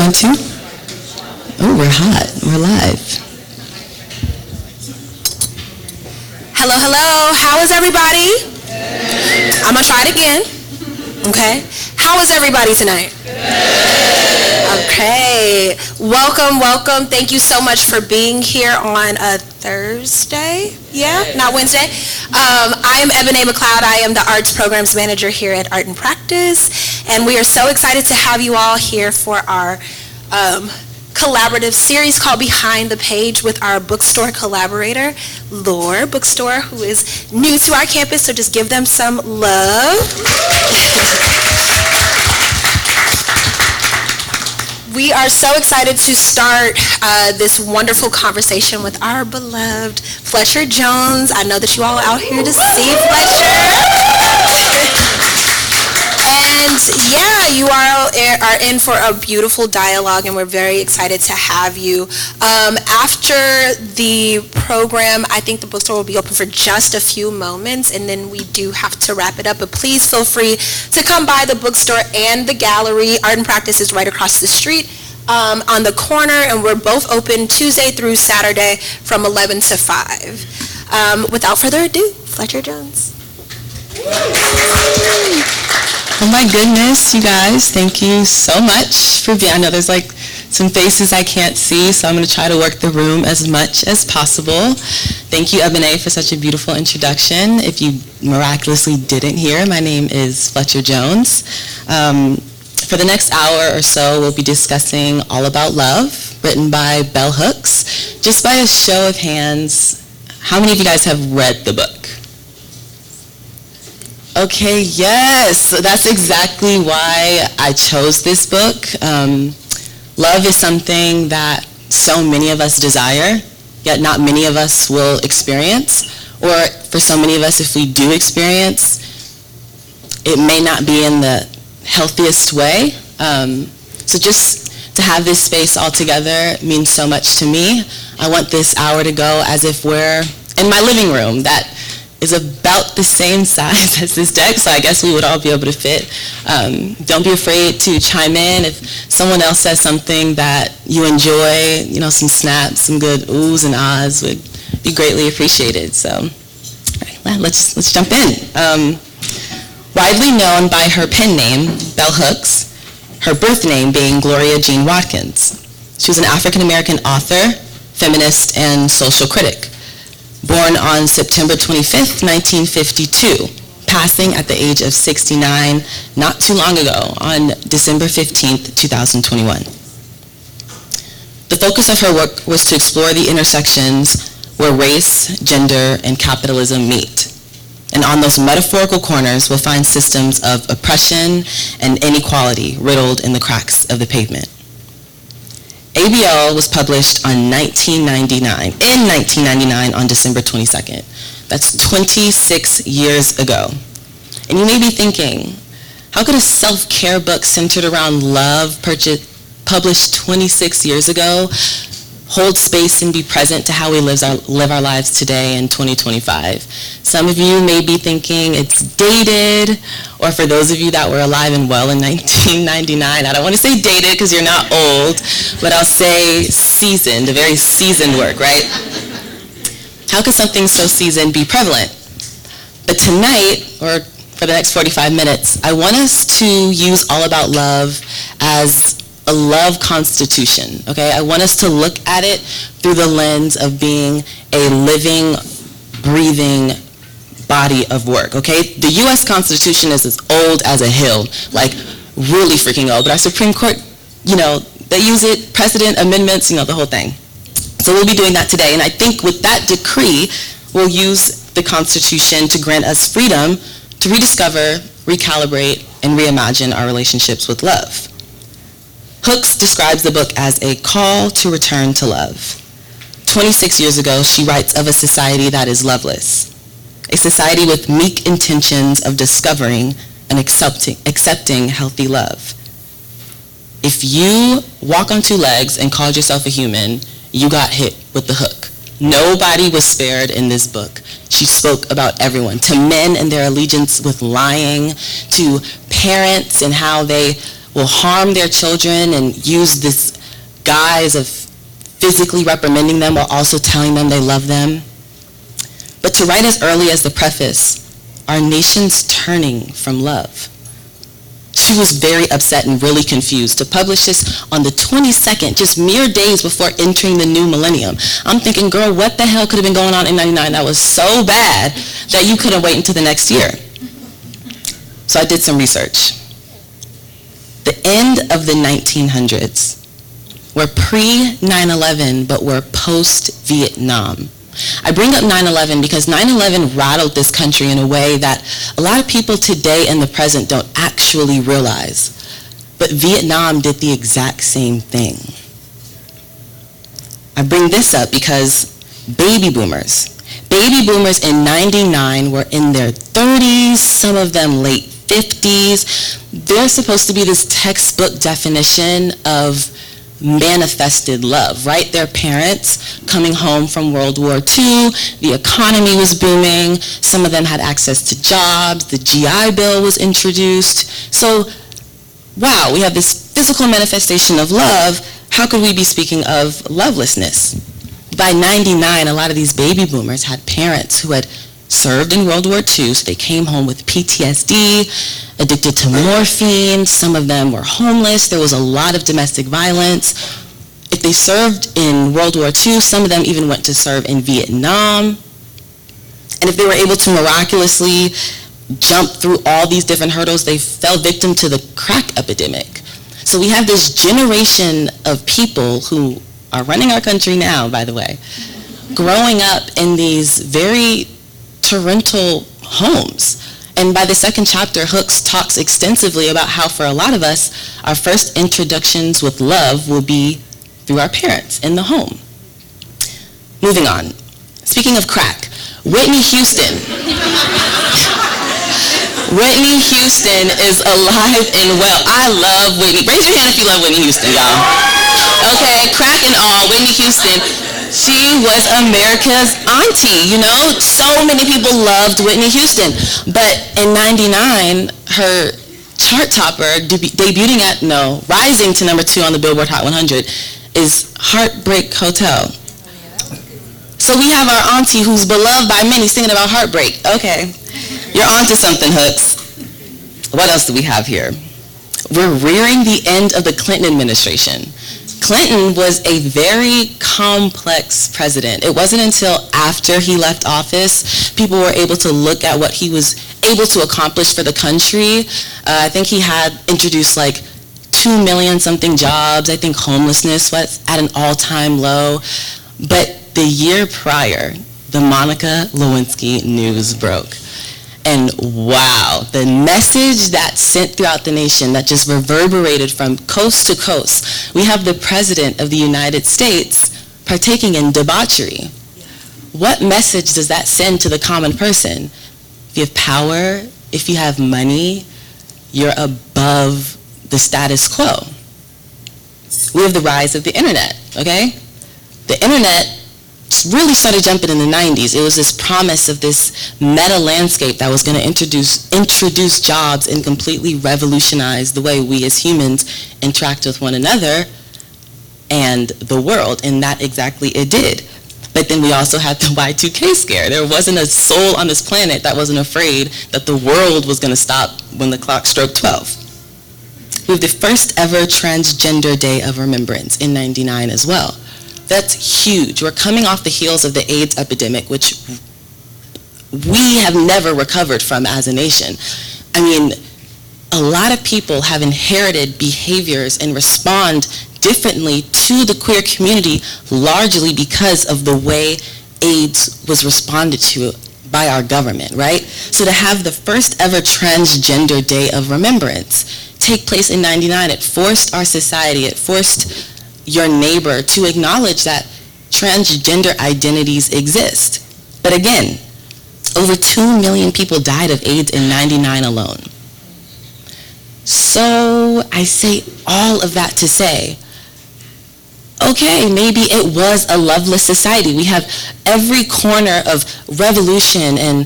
1, 2. Oh, we're hot. We're live. Hello, hello. How is everybody? I'm going to try it again. Okay. How is everybody tonight? Okay. Welcome, welcome. Thank you so much for being here on a Thursday. Yeah, not Wednesday. I am Ebony McLeod. I am the Arts Programs Manager here at Art and Practice. And we are so excited to have you all here for our collaborative series called Behind the Page with our bookstore collaborator, LORE Bookstore, who is new to our campus, so just give them some love. We are so excited to start this wonderful conversation with our beloved Fletcher Jones. I know that you all are out here to see Fletcher. And yeah, you are in for a beautiful dialogue, and we're very excited to have you. After the program, I think the bookstore will be open for just a few moments, and then we do have to wrap it up. But please feel free to come by the bookstore and the gallery. Art and Practice is right across the street on the corner, and we're both open Tuesday through Saturday from 11 to 5. Without further ado, Fletcher Jones. Oh my goodness, you guys, thank you so much for being, I know there's like some faces I can't see, so I'm going to try to work the room as much as possible. Thank you, Ebony, for such a beautiful introduction. If you miraculously didn't hear, my name is Fletcher Jones. For the next hour or so, we'll be discussing All About Love, written by Bell Hooks. Just by a show of hands, how many of you guys have read the book? Okay, yes, so that's exactly why I chose this book. Love is something that so many of us desire, yet not many of us will experience. Or for so many of us, if we do experience, it may not be in the healthiest way. So just to have this space all together means so much to me. I want this hour to go as if we're in my living room that is about the same size as this deck, so I guess we would all be able to fit. Don't be afraid to chime in if someone else says something that you enjoy, you know, some snaps, some good oohs and ahs would be greatly appreciated. So, all right, well, let's jump in. Widely known by her pen name, Bell Hooks, her birth name being Gloria Jean Watkins. She was an African-American author, feminist, and social critic. Born on September 25th, 1952, passing at the age of 69 not too long ago on December 15th, 2021. The focus of her work was to explore the intersections where race, gender, and capitalism meet. And on those metaphorical corners, we'll find systems of oppression and inequality riddled in the cracks of the pavement. ABL was published in 1999 on December 22nd. That's 26 years ago. And you may be thinking, how could a self-care book centered around love, published 26 years ago, hold space and be present to how we live our lives today in 2025? Some of you may be thinking it's dated, or for those of you that were alive and well in 1999, I don't want to say dated because you're not old, but I'll say seasoned, a very seasoned work, right? How could something so seasoned be prevalent? But tonight, or for the next 45 minutes, I want us to use All About Love as a love constitution, okay? I want us to look at it through the lens of being a living, breathing body of work, okay? The U.S. Constitution is as old as a hill, like really freaking old, but our Supreme Court, you know, they use it, precedent, amendments, you know, the whole thing. So we'll be doing that today, and I think with that decree, we'll use the Constitution to grant us freedom to rediscover, recalibrate, and reimagine our relationships with love. Hooks describes the book as a call to return to love. 26 years ago, she writes of a society that is loveless, a society with meek intentions of discovering and accepting healthy love. If you walk on two legs and called yourself a human, you got hit with the hook. Nobody was spared in this book. She spoke about everyone, to men and their allegiance with lying, to parents and how they will harm their children and use this guise of physically reprimanding them while also telling them they love them. But to write as early as the preface, our nation's turning from love. She was very upset and really confused to publish this on the 22nd, just mere days before entering the new millennium. I'm thinking, girl, what the hell could have been going on in 99 that was so bad that you couldn't wait until the next year? So I did some research. The end of the 1900s were pre-9/11, but were post-Vietnam. I bring up 9/11 because 9/11 rattled this country in a way that a lot of people today in the present don't actually realize. But Vietnam did the exact same thing. I bring this up because baby boomers in 99 were in their 30s, some of them late 50s. They're supposed to be this textbook definition of manifested love, right? Their parents coming home from World War II, the economy was booming, some of them had access to jobs, the GI Bill was introduced. So, wow, we have this physical manifestation of love. How could we be speaking of lovelessness? By 99, a lot of these baby boomers had parents who had served in World War II, so they came home with PTSD, addicted to morphine. Some of them were homeless. There was a lot of domestic violence. If they served in World War II, some of them even went to serve in Vietnam. And if they were able to miraculously jump through all these different hurdles, they fell victim to the crack epidemic. So we have this generation of people who are running our country now, by the way, growing up in these very torrential homes. And by the second chapter, Hooks talks extensively about how for a lot of us, our first introductions with love will be through our parents in the home. Moving on. Speaking of crack, Whitney Houston. Whitney Houston is alive and well. I love Whitney. Raise your hand if you love Whitney Houston, y'all. Okay, crack and all, Whitney Houston. She was America's auntie, you know? So many people loved Whitney Houston. But in 99, her chart topper, rising to number 2 on the Billboard Hot 100, is Heartbreak Hotel. So we have our auntie who's beloved by many singing about heartbreak. Okay, you're onto something, Hooks. What else do we have here? We're rearing the end of the Clinton administration. Clinton was a very complex president. It wasn't until after he left office people were able to look at what he was able to accomplish for the country. I think he had introduced like 2 million something jobs. I think homelessness was at an all-time low. But the year prior, the Monica Lewinsky news broke. And wow, the message that sent throughout the nation that just reverberated from coast to coast. We have the President of the United States partaking in debauchery. What message does that send to the common person? If you have power, if you have money, you're above the status quo. We have the rise of the internet, okay? The internet really started jumping in the 90s. It was this promise of this meta landscape that was going to introduce jobs and completely revolutionize the way we as humans interact with one another and the world, and that exactly it did. But then we also had the Y2K scare. There wasn't a soul on this planet that wasn't afraid that the world was going to stop when the clock struck 12. We have the first ever Transgender Day of Remembrance in 99 as well. That's huge. We're coming off the heels of the AIDS epidemic, which we have never recovered from as a nation. I mean, a lot of people have inherited behaviors and respond differently to the queer community largely because of the way AIDS was responded to by our government, right? So to have the first ever Transgender Day of Remembrance take place in 99, it forced our society, it forced your neighbor to acknowledge that transgender identities exist. But again, over 2 million people died of AIDS in 99 alone. So I say all of that to say, okay, maybe it was a loveless society. We have every corner of revolution and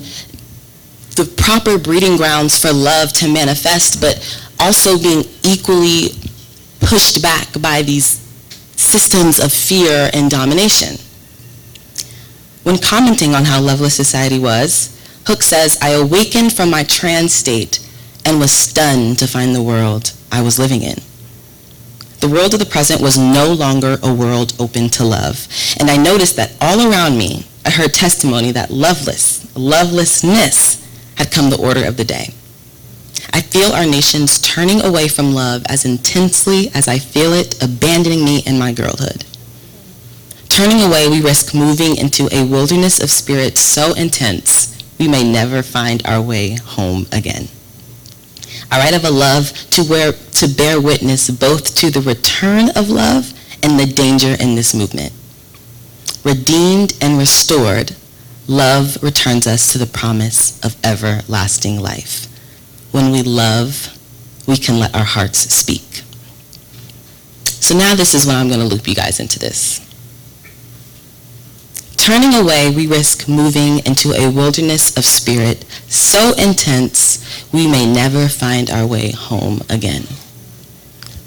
the proper breeding grounds for love to manifest, but also being equally pushed back by these systems of fear and domination. When commenting on how loveless society was, Hook says, "I awakened from my trance state and was stunned to find the world I was living in. The world of the present was no longer a world open to love, and I noticed that all around me, I heard testimony that lovelessness had come the order of the day. I feel our nation's turning away from love as intensely as I feel it abandoning me in my girlhood. Turning away, we risk moving into a wilderness of spirit so intense we may never find our way home again. I write of a love to bear witness both to the return of love and the danger in this movement. Redeemed and restored, love returns us to the promise of everlasting life. When we love, we can let our hearts speak." So now this is when I'm going to loop you guys into this. Turning away, we risk moving into a wilderness of spirit so intense we may never find our way home again.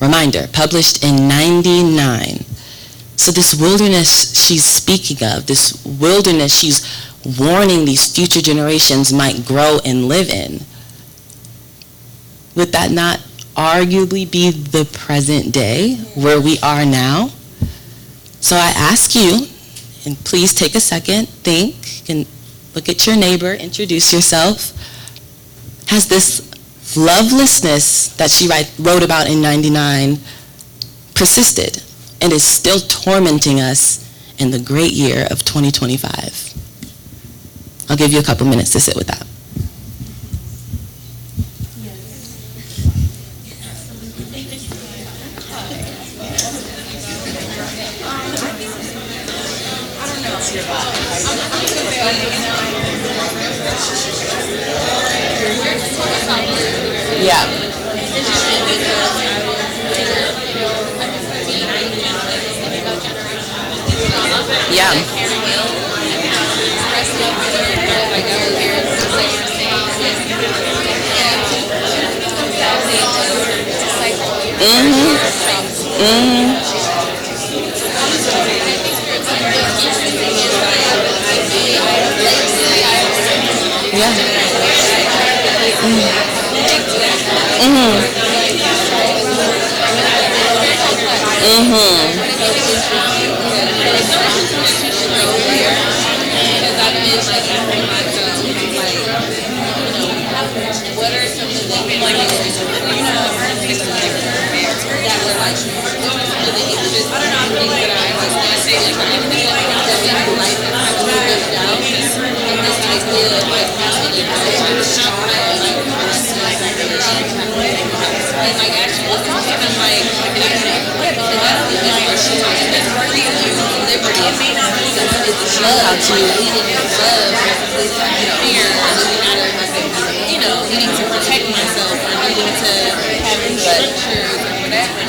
Reminder, published in '99. So this wilderness she's speaking of, this wilderness she's warning these future generations might grow and live in, would that not arguably be the present day where we are now? So I ask you, and please take a second, think, and look at your neighbor, introduce yourself. Has this lovelessness that she wrote about in '99 persisted and is still tormenting us in the great year of 2025? I'll give you a couple minutes to sit with that. Yeah. Yeah. Mhm. Mhm. Yeah. Mhm. Mhm. Needing to protect myself or needing to have structures or whatever.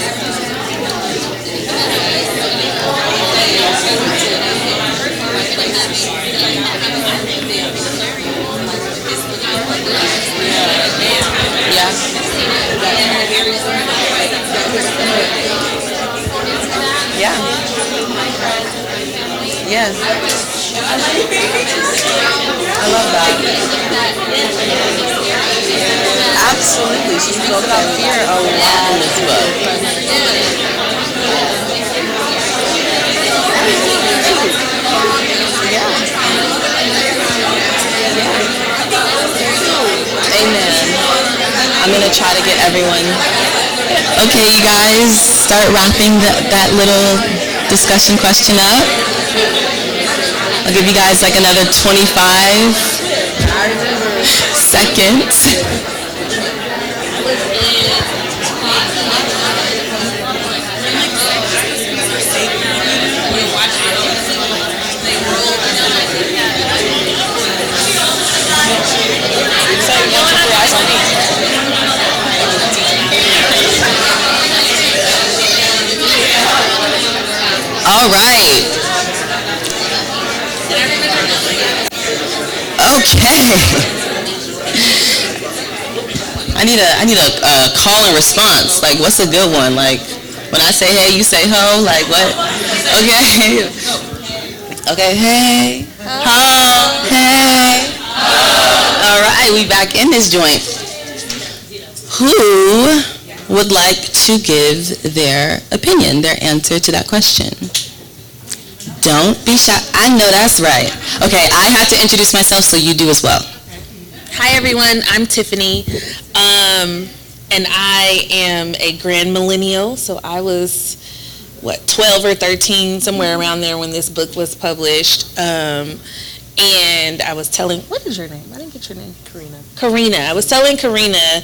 Yeah. Yes. I love that. Absolutely. She spoke about fear a lot in this book. Amen. I'm going to try to get everyone. Okay, you guys, start wrapping that little discussion question up. I'll give you guys like another 25 seconds. All right. Okay. I need a call and response. Like, what's a good one? Like, when I say hey, you say ho. Like, what? Okay. Okay. Hey. Ho. Hey. All right, we back in this joint. Who would like to give their opinion, their answer to that question? Don't be shy. I know that's right. Okay, I have to introduce myself, so you do as well. Hi everyone, I'm Tiffany, and I am a grand millennial, so I was, 12 or 13, somewhere around there when this book was published, and I was telling, what is your name? I didn't get your name. Karina. I was telling Karina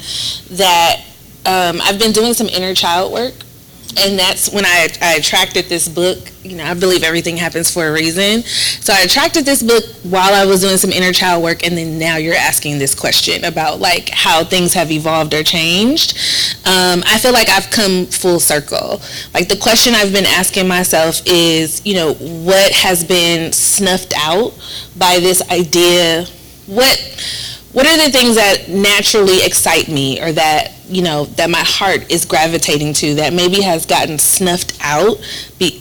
that I've been doing some inner child work, and that's when I attracted this book. You know, I believe everything happens for a reason. So I attracted this book while I was doing some inner child work, and then now you're asking this question about like how things have evolved or changed. I feel like I've come full circle. Like the question I've been asking myself is, you know, what has been snuffed out by this idea? What are the things that naturally excite me, or that, you know, that my heart is gravitating to, that maybe has gotten snuffed out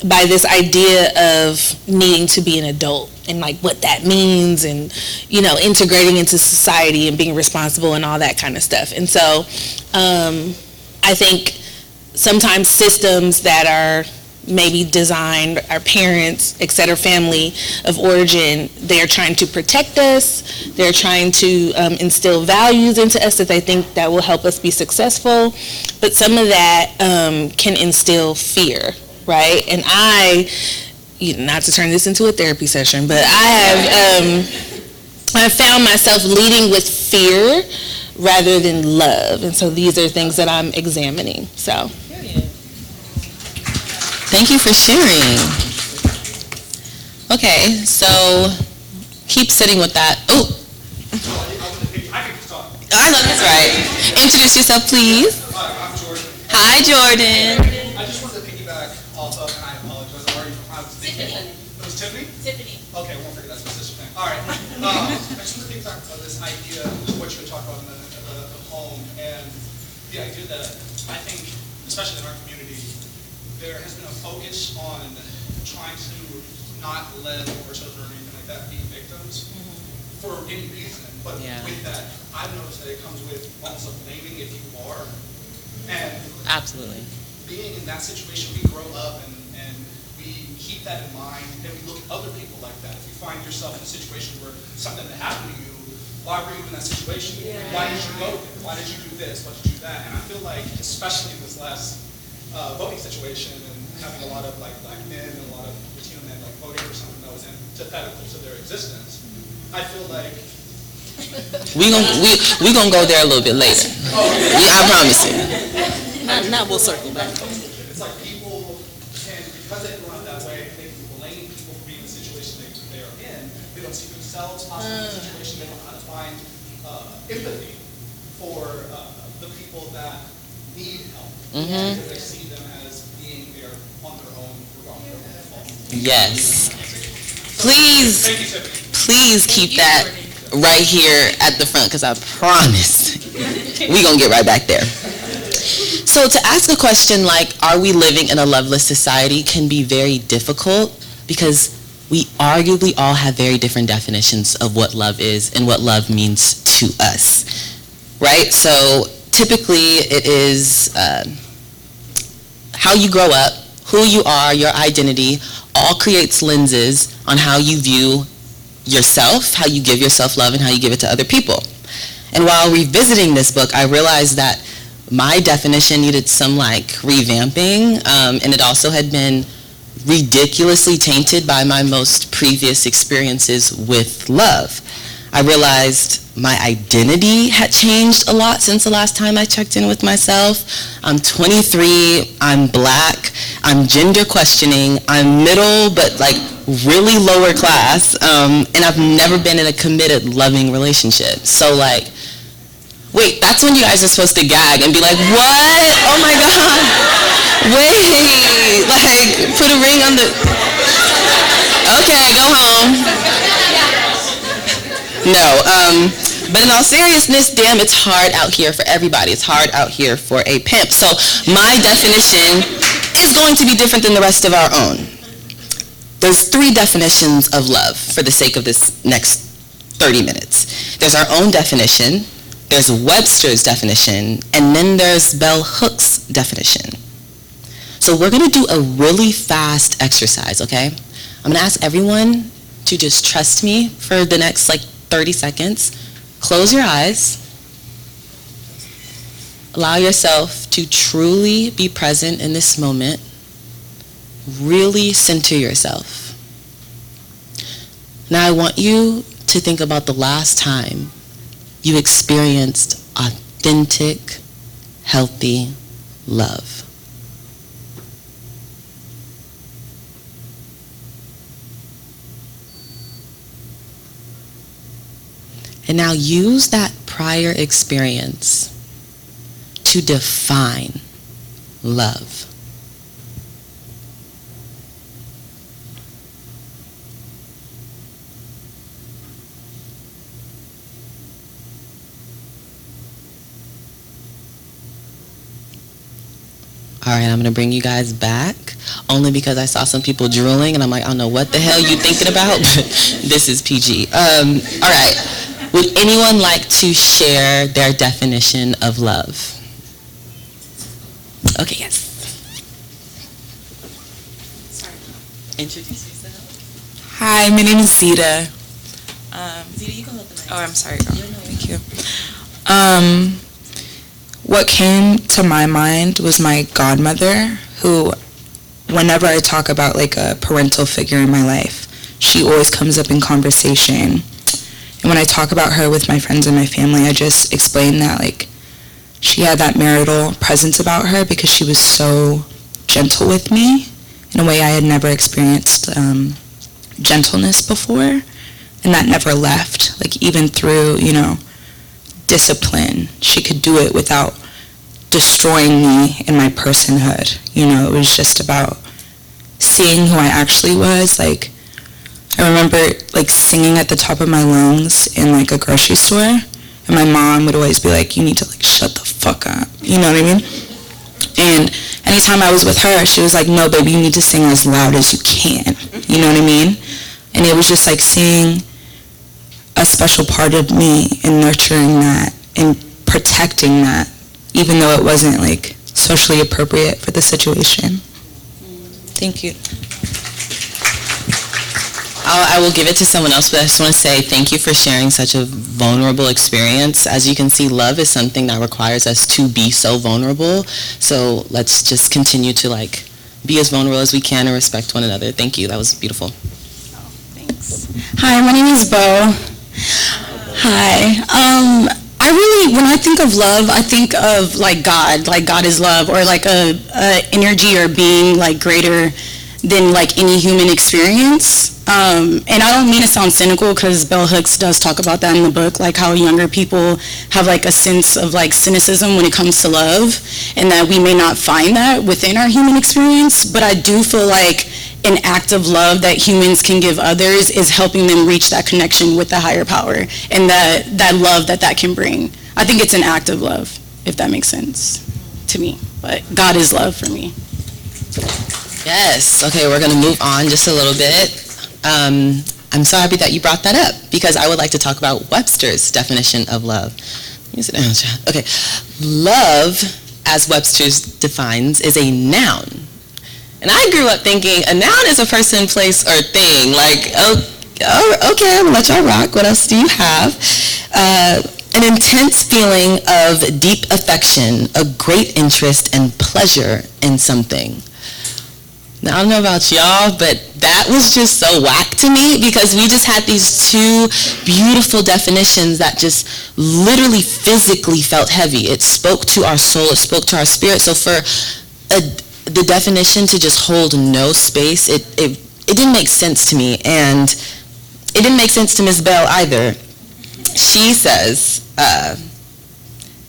by this idea of needing to be an adult, and like what that means, and, you know, integrating into society and being responsible and all that kind of stuff. And so I think sometimes systems that are maybe designed, our parents, etc., family of origin, they're trying to protect us, they're trying to instill values into us that they think that will help us be successful, but some of that can instill fear, right? And not to turn this into a therapy session, but I found myself leading with fear rather than love, and so these are things that I'm examining, so. Thank you for sharing. Okay, so keep sitting with that. Oh, I know that's right. Introduce yourself, please. I'm Jordan. Hi, Jordan. I just wanted to piggyback off of, and I apologize, I was thinking. Tiffany. It was Tiffany? Tiffany. Okay, I won't forget that's my sister thing. All right. I just want to piggyback on this idea of what you were talking about in the poem, and the idea that I think, especially in our community, there has been a focus on trying to not let or children or anything like that be victims for any reason. But with that, I've noticed that it comes with almost a blaming if you are. And Absolutely. being in that situation, we grow up and we keep that in mind, and we look at other people like that. If you find yourself in a situation where something that happened to you, why were you in that situation? Yeah. Why did you go there? Why did you do this? Why did you do that? And I feel like, especially in this last voting situation, and having a lot of like black men and a lot of Latino men like voting for something that was antithetical to their existence, I feel like we gonna go there a little bit later. I promise you. Now we'll circle back. It's like people can, because they grow up that way, they can blame people for being in the situation they are in. They don't see themselves possibly in the situation. They don't know how to find empathy for the people that need help. Because they see them as being there on their own, regardless of their fault. Yes. Thank you, Tiffany. Please keep that right here at the front, because I promise we're going to get right back there. So to ask a question like, are we living in a loveless society, can be very difficult, because we arguably all have very different definitions of what love is and what love means to us, right? So typically it is how you grow up, who you are, your identity, all creates lenses on how you view yourself, how you give yourself love, and how you give it to other people. And while revisiting this book, I realized that my definition needed some like revamping, and it also had been ridiculously tainted by my most previous experiences with love. I realized my identity had changed a lot since the last time I checked in with myself. I'm 23, I'm black, I'm gender questioning, I'm middle but like really lower class, and I've never been in a committed, loving relationship. So like, wait, that's when you guys are supposed to gag and be like, what? Oh my God. Wait, like put a ring on the, okay, go home. No, But in all seriousness, damn, it's hard out here for everybody. It's hard out here for a pimp. So my definition is going to be different than the rest of our own. There's 3 definitions of love for the sake of this next 30 minutes. There's our own definition, there's Webster's definition, and then there's Bell Hook's definition. So we're going to do a really fast exercise, okay? I'm going to ask everyone to just trust me for the next 30 seconds. Close your eyes. Allow yourself to truly be present in this moment. Really center yourself. Now I want you to think about the last time you experienced authentic, healthy love. And now use that prior experience to define love. All right, I'm going to bring you guys back, only because I saw some people drooling, and I'm like, I don't know what the hell you thinking about, but this is PG. All right. Would anyone like to share their definition of love? Okay, yes. Sorry. Introduce yourself. Hi, my name is Zita. Zita, you can hold the mic. Oh, I'm sorry, girl. Thank you. What came to my mind was my godmother, who, whenever I talk about a parental figure in my life, she always comes up in conversation. And when I talk about her with my friends and my family, I just explain that she had that marital presence about her because she was so gentle with me in a way I had never experienced gentleness before, and that never left. Even through, discipline, she could do it without destroying me in my personhood. It was just about seeing who I actually was. I remember singing at the top of my lungs in a grocery store, and my mom would always be like, you need to shut the fuck up, you know what I mean? And anytime I was with her, she was like, no baby, you need to sing as loud as you can, you know what I mean? And it was just seeing a special part of me and nurturing that and protecting that, even though it wasn't socially appropriate for the situation. Thank you. I will give it to someone else, but I just want to say thank you for sharing such a vulnerable experience. As you can see, love is something that requires us to be so vulnerable. So let's just continue to be as vulnerable as we can and respect one another. Thank you. That was beautiful. Thanks. Hi, my name is Bo. Hi. When I think of love, I think of God. God is love, or a energy or being greater than any human experience. And I don't mean to sound cynical, because Bell Hooks does talk about that in the book, how younger people have a sense of cynicism when it comes to love, and that we may not find that within our human experience. But I do feel an act of love that humans can give others is helping them reach that connection with the higher power, and that love that can bring. I think it's an act of love, if that makes sense to me. But God is love for me. Yes. Okay, we're going to move on just a little bit. I'm so happy that you brought that up, because I would like to talk about Webster's definition of love. Let me sit down, child. Okay. Love, as Webster's defines, is a noun. And I grew up thinking a noun is a person, place, or thing. Okay, I'm going to let y'all rock. What else do you have? An intense feeling of deep affection, a great interest and pleasure in something. Now, I don't know about y'all, but that was just so whack to me, because we just had these 2 beautiful definitions that just literally physically felt heavy. It spoke to our soul, it spoke to our spirit. So for the definition to just hold no space, it didn't make sense to me, and it didn't make sense to Ms. Bell either. She says,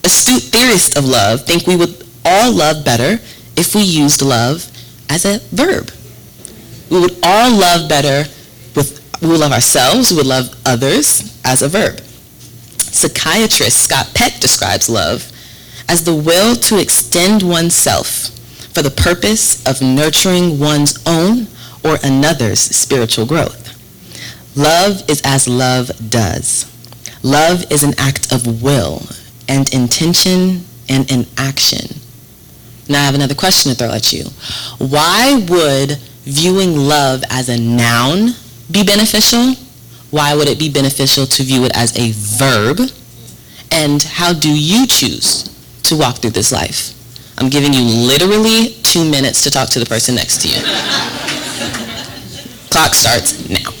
astute theorists of love think we would all love better if we used love as a verb. We would all love better we would love ourselves, we would love others as a verb. Psychiatrist Scott Peck describes love as the will to extend oneself for the purpose of nurturing one's own or another's spiritual growth. Love is as love does. Love is an act of will and intention and an action. Now I have another question to throw at you. Why would viewing love as a noun be beneficial? Why would it be beneficial to view it as a verb? And how do you choose to walk through this life? I'm giving you literally 2 minutes to talk to the person next to you. Clock starts now.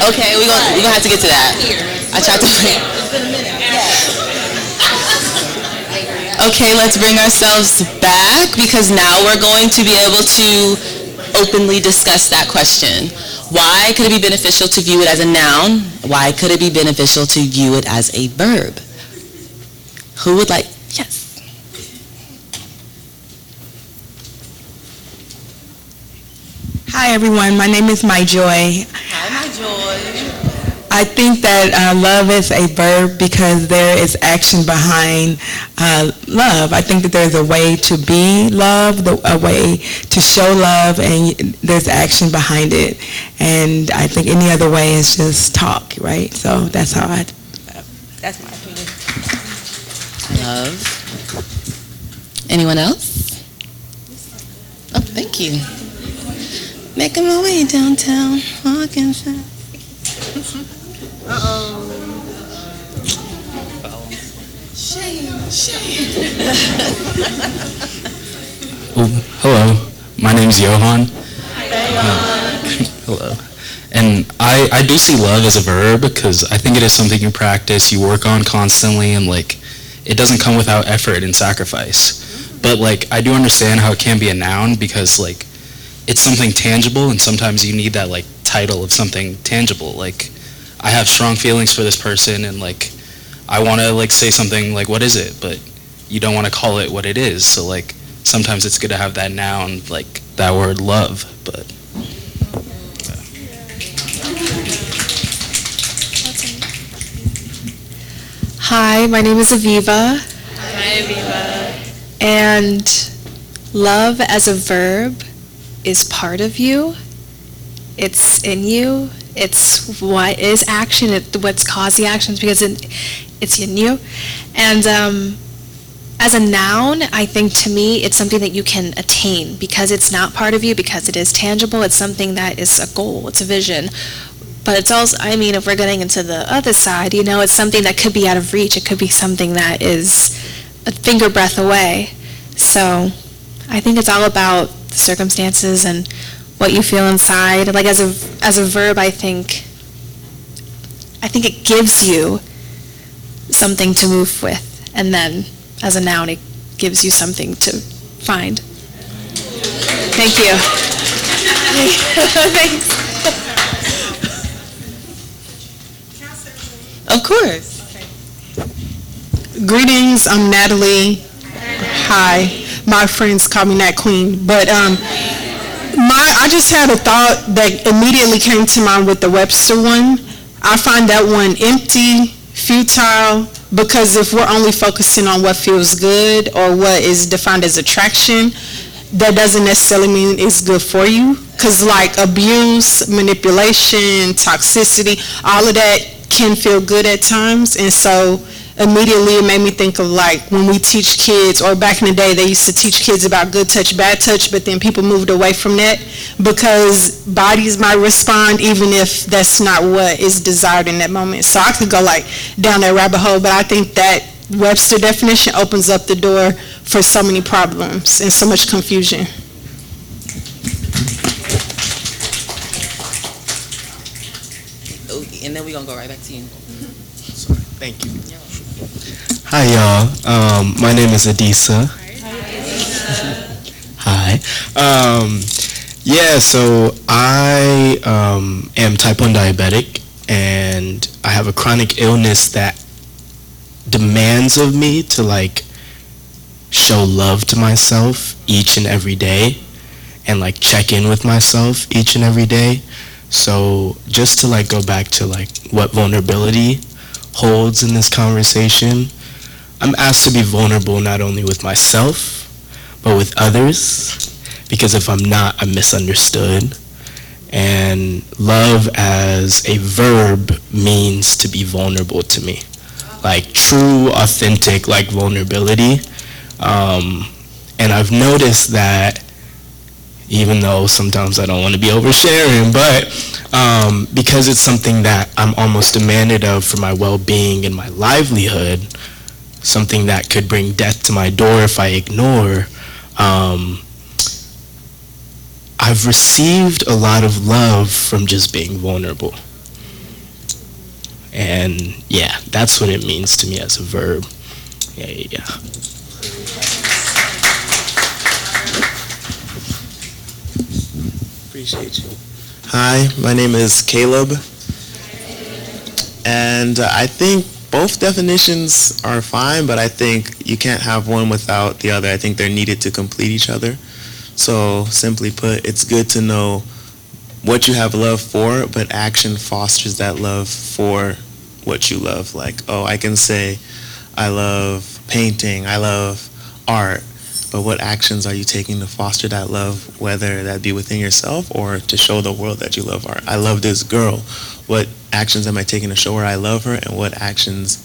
Okay, we're gonna have to get to that. I tried to play. Okay, let's bring ourselves back because now we're going to be able to openly discuss that question. Why could it be beneficial to view it as a noun? Why could it be beneficial to view it as a verb? Who would like? Yes. Hi everyone, my name is My Joy. Hi, My Joy. I think that love is a verb because there is action behind love. I think that there's a way to be loved, a way to show love, and there's action behind it. And I think any other way is just talk, right? So that's that's my opinion. Love. Anyone else? Oh, thank you. Making my way downtown, walking fast. Hello, my name's Johan. Hello. And I do see love as a verb because I think it is something you practice, you work on constantly, and like it doesn't come without effort and sacrifice. But like I do understand how it can be a noun because like it's something tangible, and sometimes you need that like title of something tangible. Like I have strong feelings for this person, and like I want to like say something like, what is it? But you don't want to call it what it is. So like sometimes it's good to have that noun, like that word love. But Hi, my name is Aviva. Hi, Aviva. And love as a verb is part of you. It's in you. It's what is action. What's caused the actions because it's in you. And as a noun, I think to me it's something that you can attain because it's not part of you, because it is tangible. It's something that is a goal. It's a vision. But it's also, I mean, if we're getting into the other side, you know, it's something that could be out of reach. It could be something that is a finger breath away. So I think it's all about the circumstances and what you feel inside. Like as a verb, I think it gives you something to move with, and then as a noun, it gives you something to find. Thank you. Thanks. Of course. Greetings, I'm Natalie. Hi. My friends call me Nat Queen. But I just had a thought that immediately came to mind with the Webster one. I find that one empty, futile, because if we're only focusing on what feels good or what is defined as attraction, that doesn't necessarily mean it's good for you. Because like abuse, manipulation, toxicity, all of that can feel good at times. And so immediately it made me think of like when we teach kids, or back in the day they used to teach kids about good touch, bad touch, but then people moved away from that because bodies might respond even if that's not what is desired in that moment. So I could go like down that rabbit hole, but I think that Webster definition opens up the door for so many problems and so much confusion. And then we're going to go right back to you. Sorry. Thank you. Hi, y'all. My name is Adisa. Hi. Yeah, so I am type 1 diabetic, and I have a chronic illness that demands of me to like show love to myself each and every day and like check in with myself each and every day. So just to like go back to like what vulnerability holds in this conversation, I'm asked to be vulnerable not only with myself but with others, because if I'm not, I'm misunderstood. And love as a verb means to be vulnerable to me, like true, authentic, like vulnerability. And I've noticed that even though sometimes I don't want to be oversharing, but because it's something that I'm almost demanded of for my well-being and my livelihood, something that could bring death to my door if I ignore, I've received a lot of love from just being vulnerable. And yeah, that's what it means to me as a verb. Yeah. Appreciate you. Hi, my name is Caleb, and I think both definitions are fine, but I think you can't have one without the other. I think they're needed to complete each other. So simply put, it's good to know what you have love for, but action fosters that love for what you love. Like, oh, I can say I love painting, I love art, but what actions are you taking to foster that love, whether that be within yourself or to show the world that you love art? I love this girl. What actions am I taking to show her I love her, and what actions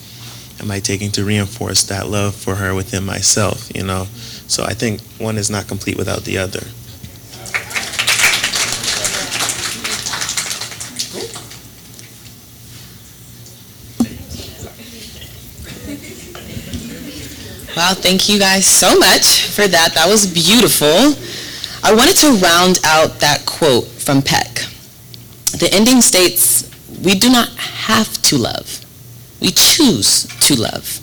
am I taking to reinforce that love for her within myself, you know? So I think one is not complete without the other. Wow, thank you guys so much for that. That was beautiful. I wanted to round out that quote from Peck. The ending states, "We do not have to love. We choose to love.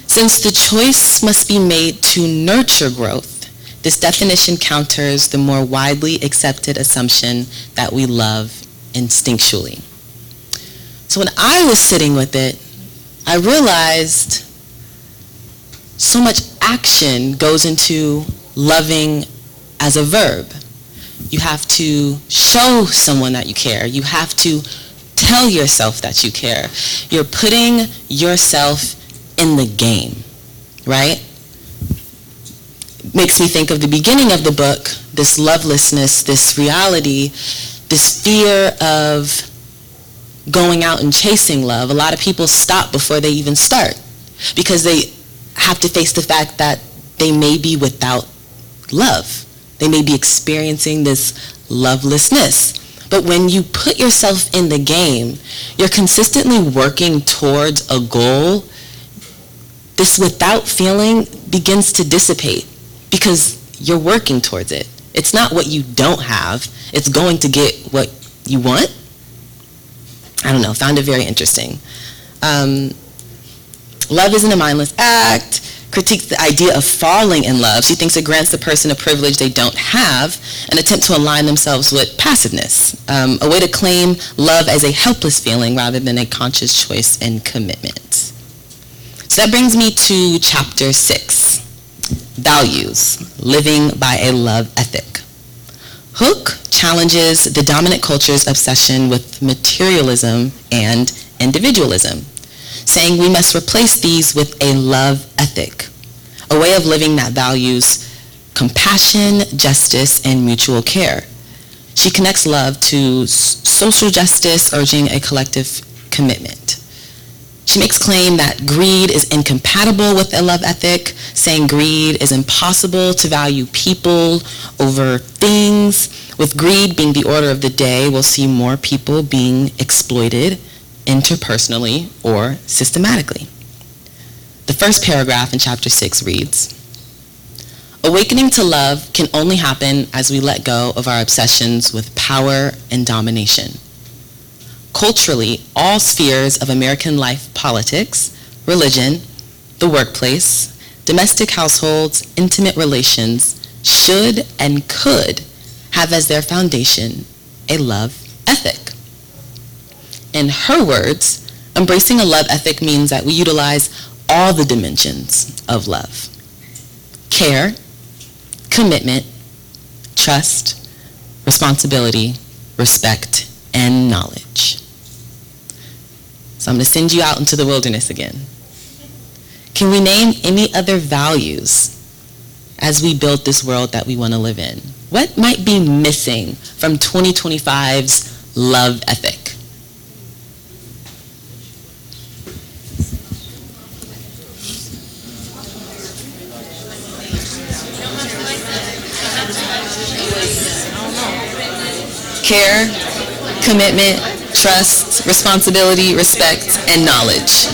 Since the choice must be made to nurture growth, this definition counters the more widely accepted assumption that we love instinctually." So when I was sitting with it, I realized so much action goes into loving as a verb. You have to show someone that you care. You have to tell yourself that you care. You're putting yourself in the game, right? Makes me think of the beginning of the book, this lovelessness, this reality, this fear of going out and chasing love. A lot of people stop before they even start because they have to face the fact that they may be without love. They may be experiencing this lovelessness. But when you put yourself in the game, you're consistently working towards a goal. This without feeling begins to dissipate because you're working towards it. It's not what you don't have. It's going to get what you want. I don't know, found it very interesting. Love isn't a mindless act. Critiques the idea of falling in love. She thinks it grants the person a privilege they don't have, an attempt to align themselves with passiveness, a way to claim love as a helpless feeling rather than a conscious choice and commitment. So that brings me to chapter 6, values, living by a love ethic. Hook challenges the dominant culture's obsession with materialism and individualism, saying we must replace these with a love ethic, a way of living that values compassion, justice, and mutual care. She connects love to social justice, urging a collective commitment. She makes claim that greed is incompatible with a love ethic, saying greed is impossible to value people over things. With greed being the order of the day, we'll see more people being exploited interpersonally or systematically. The first paragraph in chapter 6 reads, awakening to love can only happen as we let go of our obsessions with power and domination. Culturally, all spheres of American life, politics, religion, the workplace, domestic households, intimate relations should and could have as their foundation a love ethic. In her words, embracing a love ethic means that we utilize all the dimensions of love: care, commitment, trust, responsibility, respect, and knowledge. So I'm going to send you out into the wilderness again. Can we name any other values as we build this world that we want to live in? What might be missing from 2025's love ethic? Care, commitment, trust, responsibility, respect, and knowledge.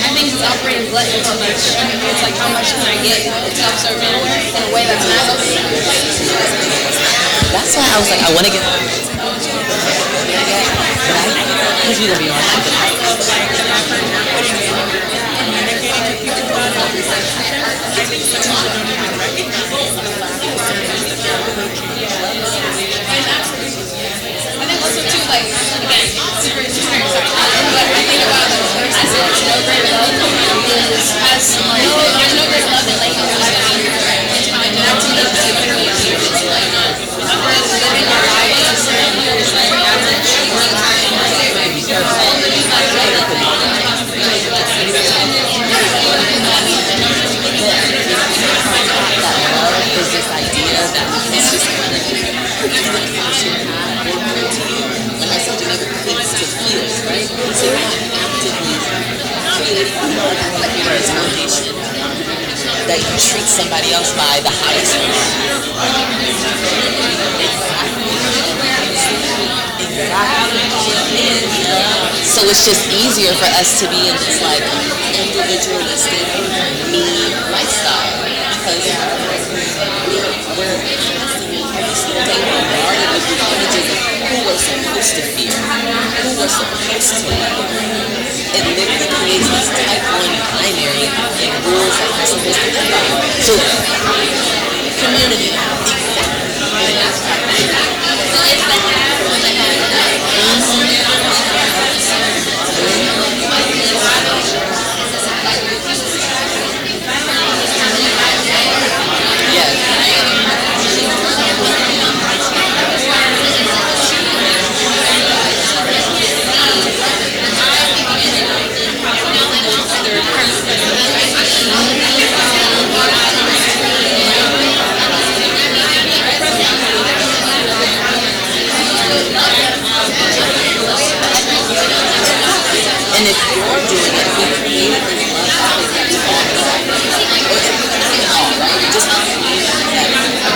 I think it's operating gluttony too much. It's like, how much can I get? It's self-serving in a way that's not. That's why I was like, I want to get. Because you're going to be I think also too, like, again, super sorry, but I think about the verse that says no great love is as there's no great love than laying down your life. And that to me is like living our lives as servants, like is this idea that it's just kind of unless something ever clicks to feel, right? So you're not actively creating like your foundation that you treat somebody else by the highest one. So it's just easier for us to be in this like individualistic me lifestyle because we're every single day bombarded with the images of who we're supposed to fear, who we're supposed to love. It literally creates this type 1 binary and rules that we're supposed to live by. So community. And if you're doing it, we create this love ethic that's all right? Just that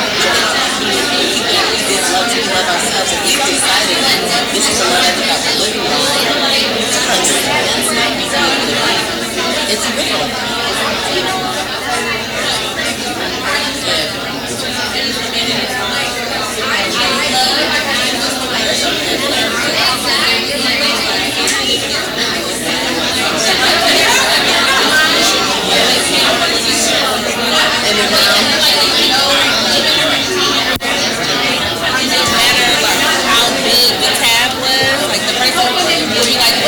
of ourselves, and we've decided that this is a love ethic that we're living by. It's a good one.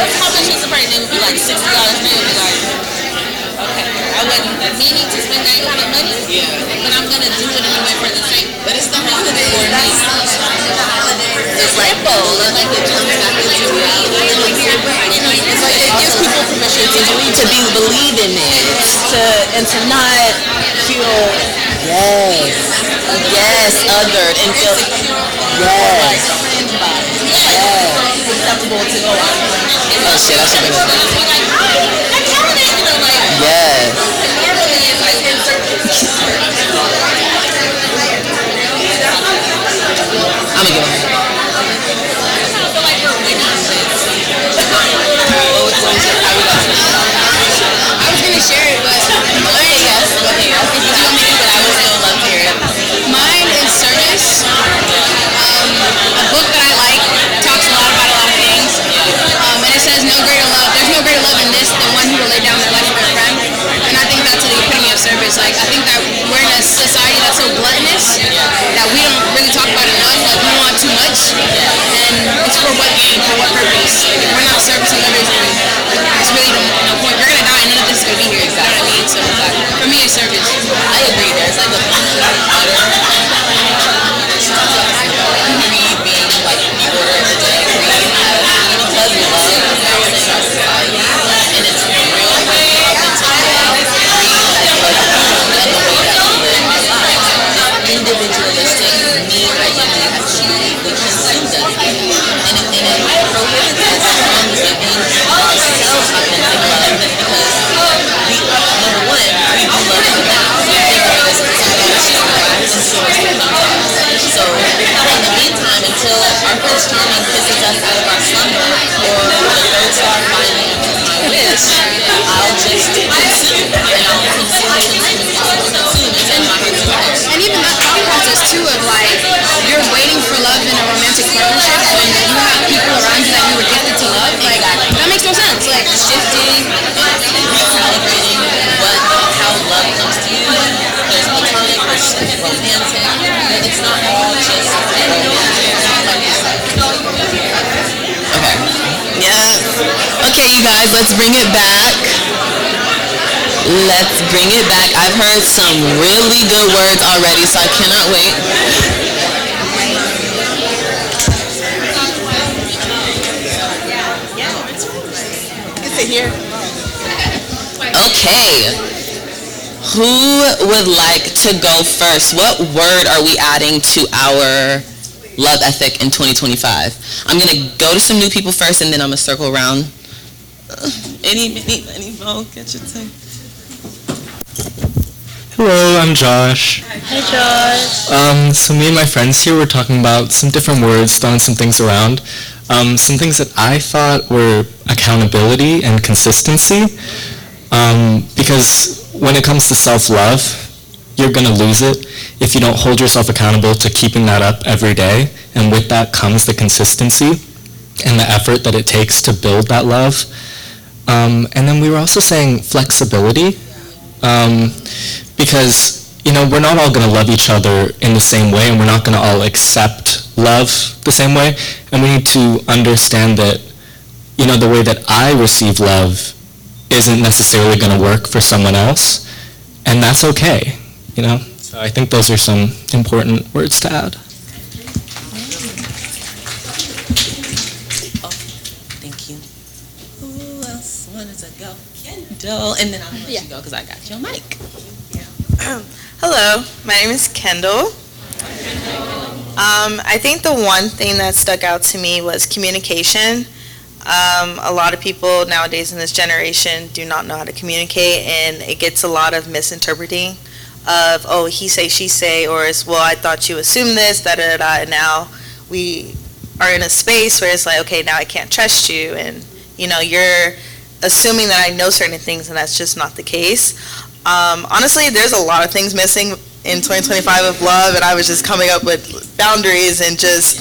How much is the person? It would be like $60. And it would be like, okay, I wasn't meaning to spend that kind of money, but I'm gonna do it anyway for the sake. But it's the holiday for me. It's like bold, like it comes back to me. It's like it gives people permission to believe in it, and to not feel othered and feel acceptable to go on. Oh shit, I should bring it back. I'm gonna give him. I was gonna share it, but mine is Service. A book that I like, talks a lot about a lot of things. And it says there's no greater love in this than one who will lay down their life for a friend. And I think that's the epitome of service. Like, I think that we're in a society that's so gluttonous that we don't really talk about it enough. Like, we want too much. And it's for what gain, for what purpose? Like, if we're not servicing others, then it's really no point. We're gonna die and none of this is gonna be here. You know what I mean? So for me, it's service. I agree. There's like a individualistic need identity has changed, which consumes us. And it prohibits us from living ourselves authentic love because number one, we do love other people. So in the meantime, until our Prince Charming kisses us out of our slumber or the third star finally answers my wish, I'll just consume and I'll consume until my heart's desire. And even that thought process too of like, you're waiting for love in a romantic partnership when you have people around you that you were gifted to love, like, that makes no sense. Like, Shifting, recalibrating how love comes to you. There's platonic, there's romantic. It's not all just romantic. Okay. Yeah. Okay, you guys, let's bring it back. Let's bring it back. I've heard some really good words already, so I cannot wait. Sit here. Okay. Who would like to go first? What word are we adding to our love ethic in 2025? I'm going to go to some new people first, and then I'm going to circle around. Any, Mo, get your thing. Hello, I'm Josh. Hi, Josh. So me and my friends here were talking about some different words, throwing some things around. Some things that I thought were accountability and consistency, because when it comes to self-love, you're going to lose it if you don't hold yourself accountable to keeping that up every day, and with that comes the consistency and the effort that it takes to build that love. And then we were also saying flexibility, because, you know, we're not all going to love each other in the same way, and we're not going to all accept love the same way, and we need to understand that, you know, the way that I receive love isn't necessarily going to work for someone else, and that's okay, you know? So I think those are some important words to add. Oh, thank you. Who else wanted to go? Kendall, and then I'll let you go because I got your mic. Hello, my name is Kendall. I think the one thing that stuck out to me was communication. A lot of people nowadays in this generation do not know how to communicate, and it gets a lot of misinterpreting of, oh, he say, she say, or it's, well, I thought you assumed this, da da da, and now we are in a space where it's like, okay, now I can't trust you, and you're assuming that I know certain things, and that's just not the case. Honestly, there's a lot of things missing in 2025 of love, and I was just coming up with boundaries and just,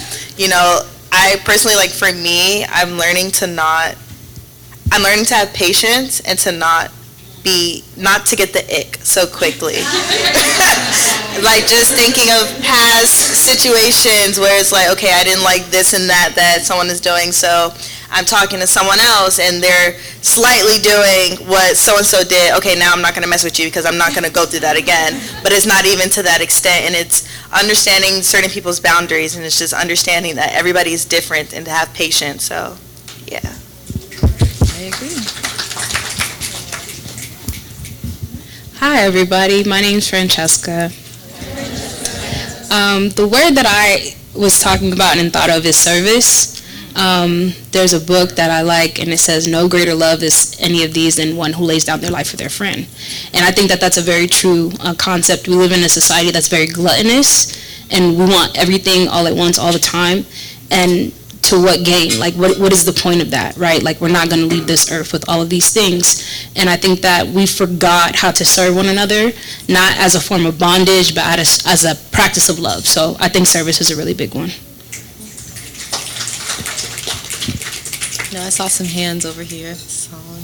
I personally, like, for me, I'm learning to have patience and to not to get the ick so quickly. Like, just thinking of past situations where it's like, okay, I didn't like this and that someone is doing, so I'm talking to someone else and they're slightly doing what so-and-so did. Okay, now I'm not going to mess with you because I'm not going to go through that again. But it's not even to that extent, and it's understanding certain people's boundaries, and it's just understanding that everybody is different and to have patience. So, yeah. I agree. Hi, everybody. My name's Francesca. The word that I was talking about and thought of is service. There's a book that I like, and it says, no greater love is any of these than one who lays down their life for their friend. And I think that that's a very true concept. We live in a society that's very gluttonous, and we want everything all at once all the time. And to what gain? Like, what is the point of that, right? Like, we're not going to leave this earth with all of these things. And I think that we forgot how to serve one another, not as a form of bondage, but as a practice of love. So I think service is a really big one. No, I saw some hands over here. Solomon.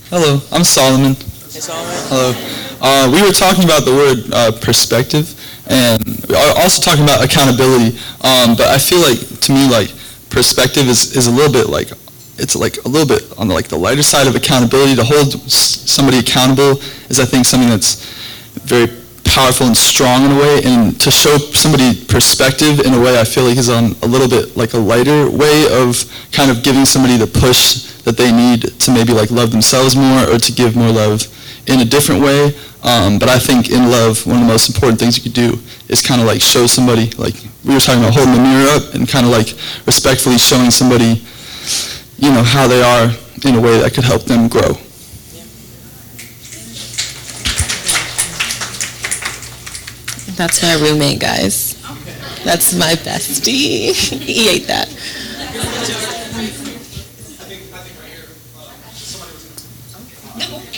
Hello, I'm Solomon. Hey, Solomon. Hello. We were talking about the word perspective, and we are also talking about accountability. But I feel like, to me, like, perspective is a little bit like, it's like a little bit on the lighter side of accountability. To hold somebody accountable is, I think, something that's very powerful and strong in a way, and to show somebody perspective in a way I feel like is on a little bit like a lighter way of kind of giving somebody the push that they need to maybe like love themselves more or to give more love in a different way. But I think in love, one of the most important things you could do is kind of like show somebody, like we were talking about holding the mirror up and kind of like respectfully showing somebody, how they are in a way that could help them grow. That's my roommate, guys. That's my bestie. He ate that.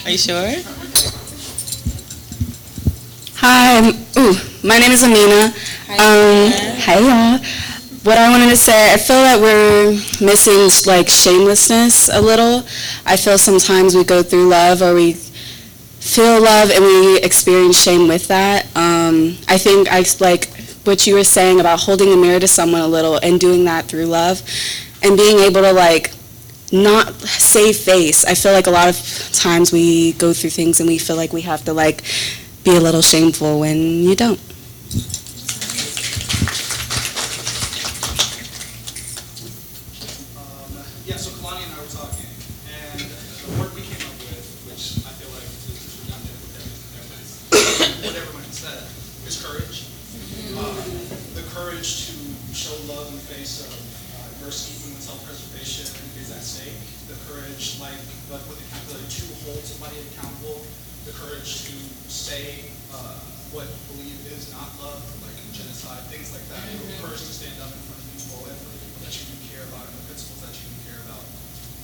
Are you sure? Hi, my name is Amina. Hi y'all. What I wanted to say, I feel that we're missing like shamelessness a little. I feel sometimes we go through love or we feel love and we experience shame with that. I think I like what you were saying about holding a mirror to someone a little and doing that through love and being able to like not save face. I feel like a lot of times we go through things and we feel like we have to like be a little shameful when you don't. Yeah, so Kalani and I were talking, and the word we came up with, which I feel like is redundant with what everyone said, is courage. The courage to show love in the face of adversity when self-preservation is at stake. The courage, like with accountability, to hold somebody accountable. The courage to say what believe is not love, like genocide, things like that. The courage to stand up in front of people and for the people that you do care about and the principles that you do care about,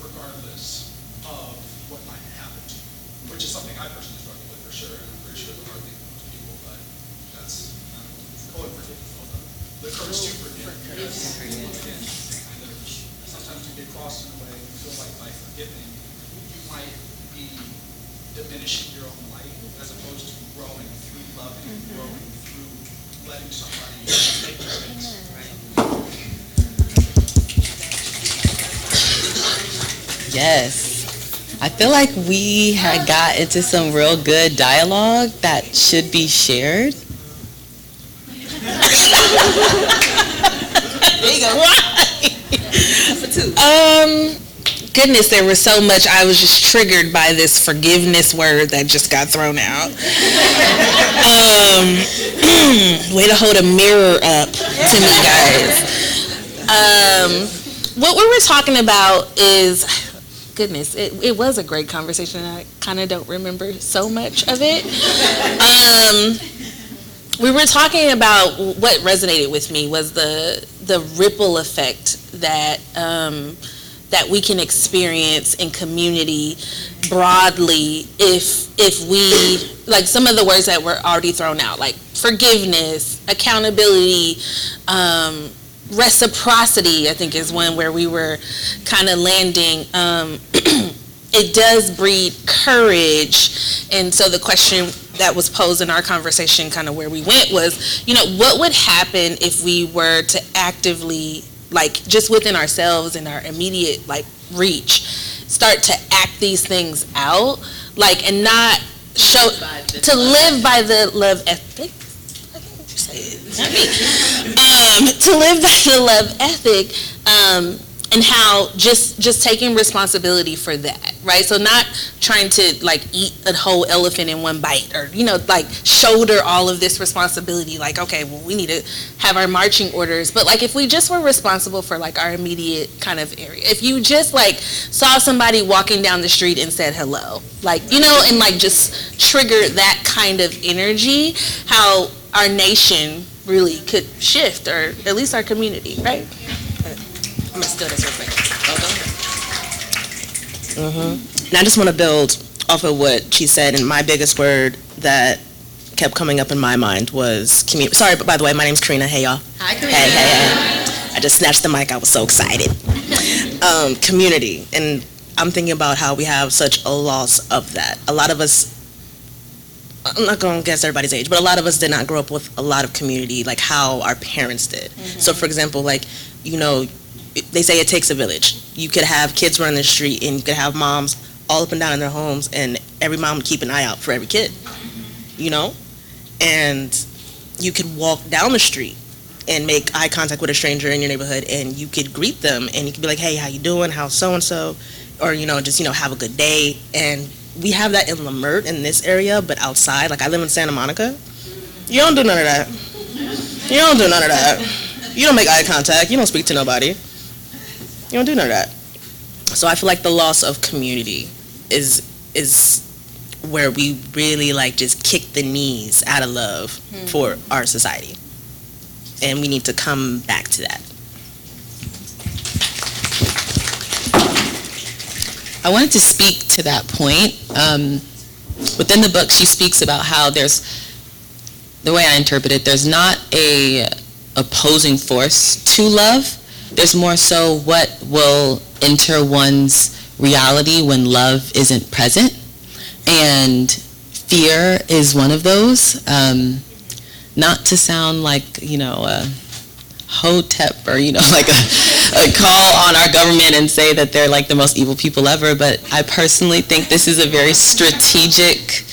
regardless of what might happen to you, which is something I personally struggle with for sure, and I'm pretty sure the hard thing for most people, but that's the courage to forgive. Again, kind of, sometimes you get crossed in a way and you feel like by forgiving, you might be diminishing your own light as opposed to growing through loving and growing through letting somebody make mistakes. Yes. I feel like we had got into some real good dialogue that should be shared. There you go. Goodness, there was so much. I was just triggered by this forgiveness word that just got thrown out. Way to hold a mirror up to me, guys. What we were talking about is, goodness, it was a great conversation. I kind of don't remember so much of it. we were talking about what resonated with me was the ripple effect that that we can experience in community broadly if we, like some of the words that were already thrown out, like forgiveness, accountability, reciprocity, I think is one where we were kind of landing. It does breed courage. And so the question that was posed in our conversation, kind of where we went, was, you know, what would happen if we were to actively, like just within ourselves and our immediate like reach, start to act these things out, like, and not show, to live by the love ethic. To live by the love ethic, and how just taking responsibility for that, right? So not trying to like eat a whole elephant in one bite, or, you know, like shoulder all of this responsibility, like, okay, well, we need to have our marching orders, but like if we just were responsible for like our immediate kind of area, if you just like saw somebody walking down the street and said hello, like, you know, and like just trigger that kind of energy, how our nation really could shift, or at least our community, right? I'm gonna steal this real quick. And I just want to build off of what she said, and my biggest word that kept coming up in my mind was community. Sorry, but by the way, my name's Karina. Hey, y'all. Hi, Karina. Hey. I just snatched the mic. I was so excited. Community, and I'm thinking about how we have such a loss of that. A lot of us, I'm not going to guess everybody's age, but a lot of us did not grow up with a lot of community like how our parents did. So, for example, like, you know, they say it takes a village. You could have kids running the street, and you could have moms all up and down in their homes, and every mom would keep an eye out for every kid, you know? And you could walk down the street and make eye contact with a stranger in your neighborhood, and you could greet them, and you could be like, hey, how you doing? How's so-and-so? Or, you know, just, you know, have a good day. And we have that in Leimert in this area, but outside, like I live in Santa Monica, you don't do none of that. You don't do none of that. You don't make eye contact. You don't speak to nobody. You don't do none of that. So I feel like the loss of community is where we really like just kick the knees out of love for our society. And we need to come back to that. I wanted to speak to that point. Within the book, she speaks about how there's, the way I interpret it, there's not a opposing force to love. There's more so what will enter one's reality when love isn't present. And fear is one of those. Not to sound like, you know, Hotep, or, you know, like a call on our government and say that they're like the most evil people ever, but I personally think this is a very strategic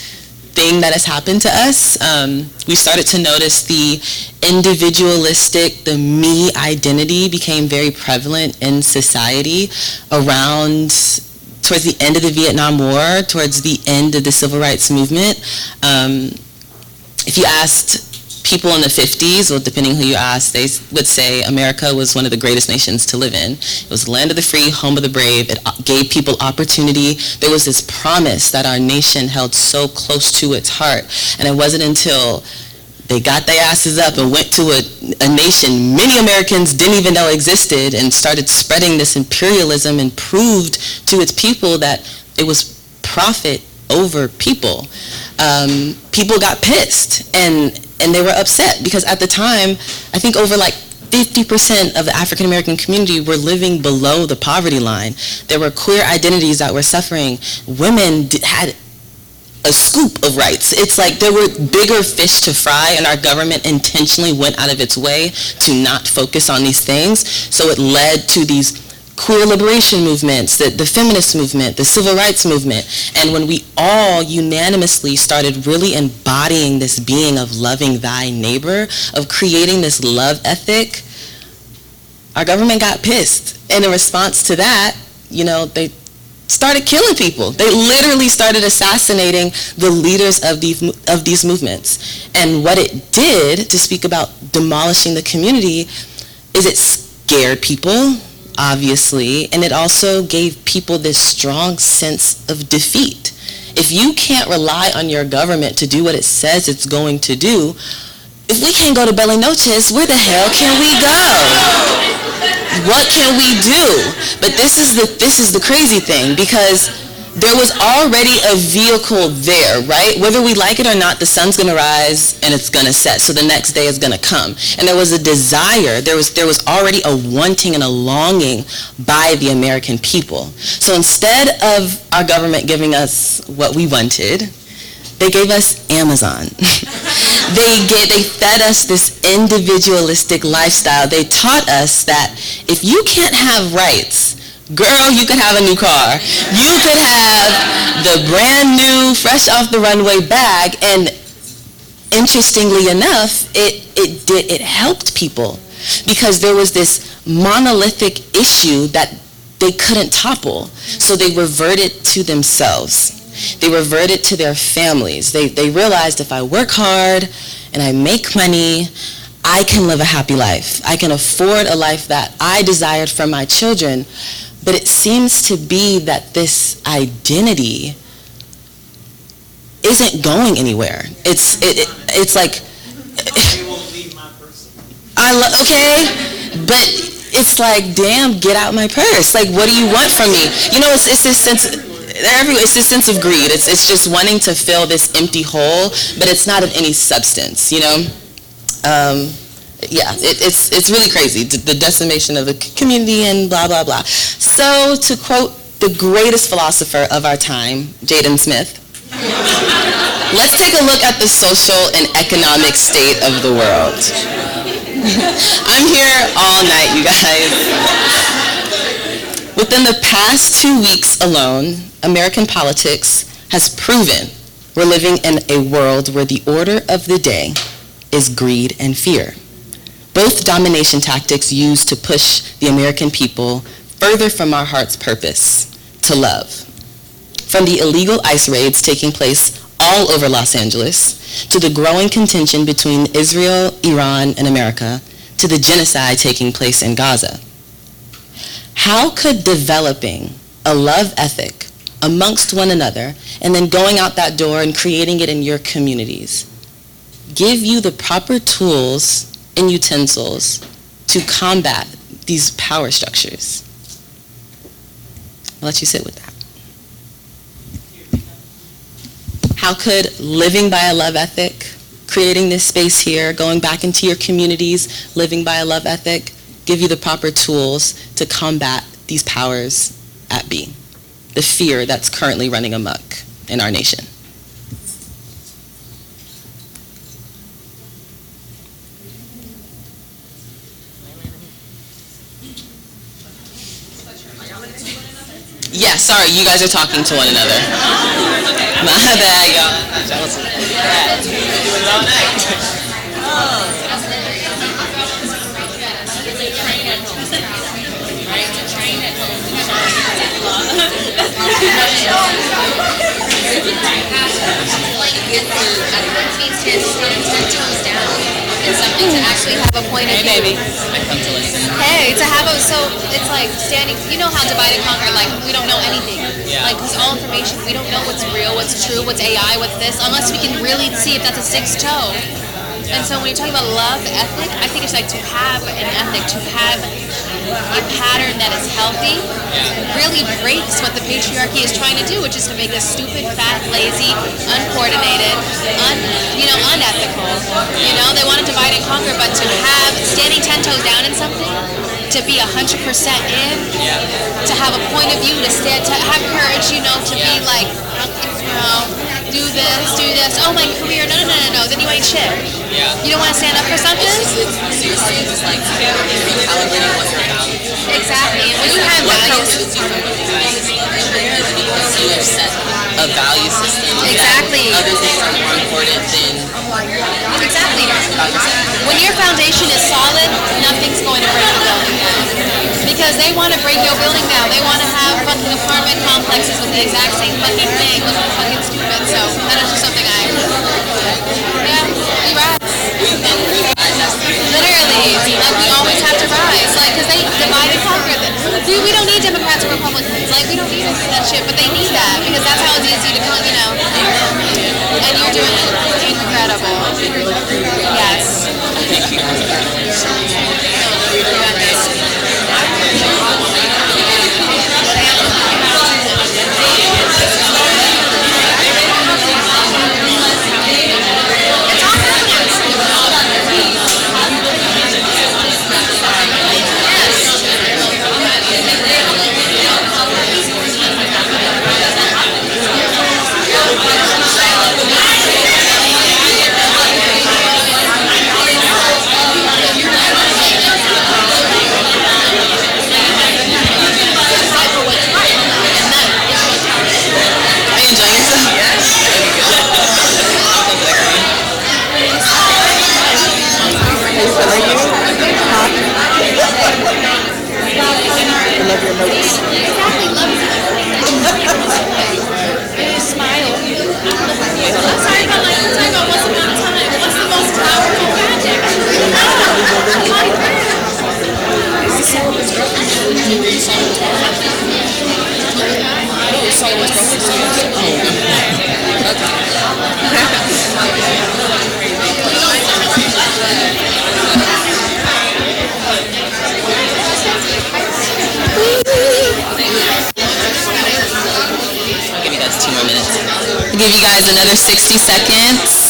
thing that has happened to us. We started to notice the individualistic, the me identity became very prevalent in society around towards the end of the Vietnam War, towards the end of the Civil Rights Movement. If you asked people in the 50s, well, depending who you ask, they would say America was one of the greatest nations to live in. It was the land of the free, home of the brave. It gave people opportunity. There was this promise that our nation held so close to its heart. And it wasn't until they got their asses up and went to a nation many Americans didn't even know existed, and started spreading this imperialism, and proved to its people that it was profit over people. People got pissed, and they were upset because at the time, I think over like 50% of the African American community were living below the poverty line. There were queer identities that were suffering. Women had a scoop of rights. It's like there were bigger fish to fry, and our government intentionally went out of its way to not focus on these things. So it led to these queer liberation movements, the feminist movement, the civil rights movement. And when we all unanimously started really embodying this being of loving thy neighbor, of creating this love ethic, our government got pissed. And in response to that, you know, they started killing people. They literally started assassinating the leaders of these movements. And what it did, to speak about demolishing the community, is it scared people, obviously, and it also gave people this strong sense of defeat. If you can't rely on your government to do what it says it's going to do, if we can't go to Bella Noches, where the hell can we go? What can we do? But this is the crazy thing, because there was already a vehicle there, right? Whether we like it or not, the sun's gonna rise and it's gonna set, so the next day is gonna come. And there was a desire, there was already a wanting and a longing by the American people. So instead of our government giving us what we wanted, they gave us Amazon. They fed us this individualistic lifestyle. They taught us that if you can't have rights, girl, you could have a new car. You could have the brand new, fresh off the runway bag. And interestingly enough, it helped people, because there was this monolithic issue that they couldn't topple. So they reverted to themselves. They reverted to their families. They realized, if I work hard and I make money, I can live a happy life. I can afford a life that I desired for my children. But it seems to be that this identity isn't going anywhere. It's like, okay, but it's like, damn, get out my purse. Like, what do you want from me? You know, it's this sense. It's this sense of greed. It's just wanting to fill this empty hole, but it's not of any substance, you know? Yeah, it's really crazy, the decimation of the community and blah, blah, blah. So, to quote the greatest philosopher of our time, Jaden Smith, let's take a look at the social and economic state of the world. I'm here all night, you guys. Within the past 2 weeks alone, American politics has proven we're living in a world where the order of the day is greed and fear. Both domination tactics used to push the American people further from our heart's purpose, to love. From the illegal ICE raids taking place all over Los Angeles, to the growing contention between Israel, Iran, and America, to the genocide taking place in Gaza. How could developing a love ethic amongst one another and then going out that door and creating it in your communities give you the proper tools and utensils to combat these power structures? I'll let you sit with that. How could living by a love ethic, creating this space here, going back into your communities, living by a love ethic, give you the proper tools to combat these powers at B, the fear that's currently running amok in our nation? Yeah, sorry, you guys are talking to one another. My bad, y'all. It's something to actually have a point of view. Hey, to have a, so it's like standing, you know how divide and conquer, like we don't know anything. Like, because all information, we don't know what's real, what's true, what's AI, what's this, unless we can really see if that's a sixth toe. And so when you're talking about love, ethic, I think it's like to have an ethic, to have a pattern that is healthy, really breaks what the patriarchy is trying to do, which is to make us stupid, fat, lazy, uncoordinated, unethical. You know, they want to divide and conquer, but to have standing 10 toes down in something, to be 100% in, to have a point of view, to stand, to have courage, you know, to be like, you know, do this, oh, my career, no, then you ain't shit. You don't want to stand up for something? It's like recalibrating what you're about. Exactly. And when you have values, you have set a value system. Exactly. Other things are more important than exactly. When your foundation is solid, nothing's going to break your building down. Because they want to break your building down. They want to have fucking apartment complexes with the exact same fucking thing, which is fucking stupid. So that is just something we rise. Literally, like we always have to rise. Like, because they divide and conquer. Dude, we don't need Democrats or Republicans. Like, we don't need that shit, but they need that because that's how it's easy to come, you know. And you're doing it, incredible. incredible. Yes. I'll give you guys another 60 seconds.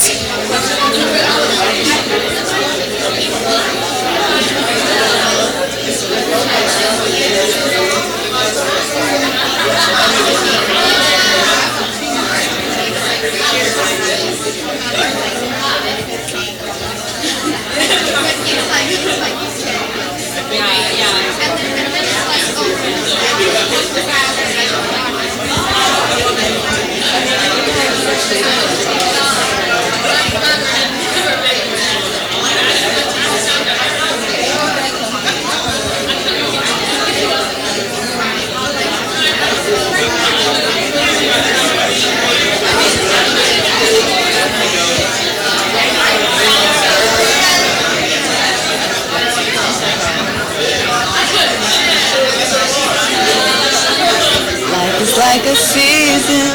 Like a season.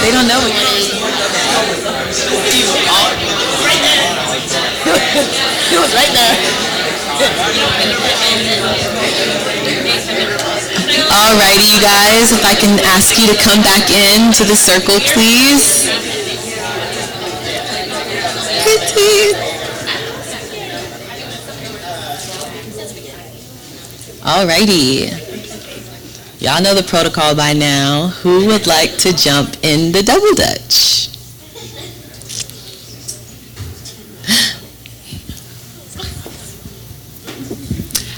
They don't know it. He was right there. Alrighty, you guys, if I can ask you to come back into the circle, please. Alrighty. Y'all know the protocol by now. Who would like to jump in the double dutch?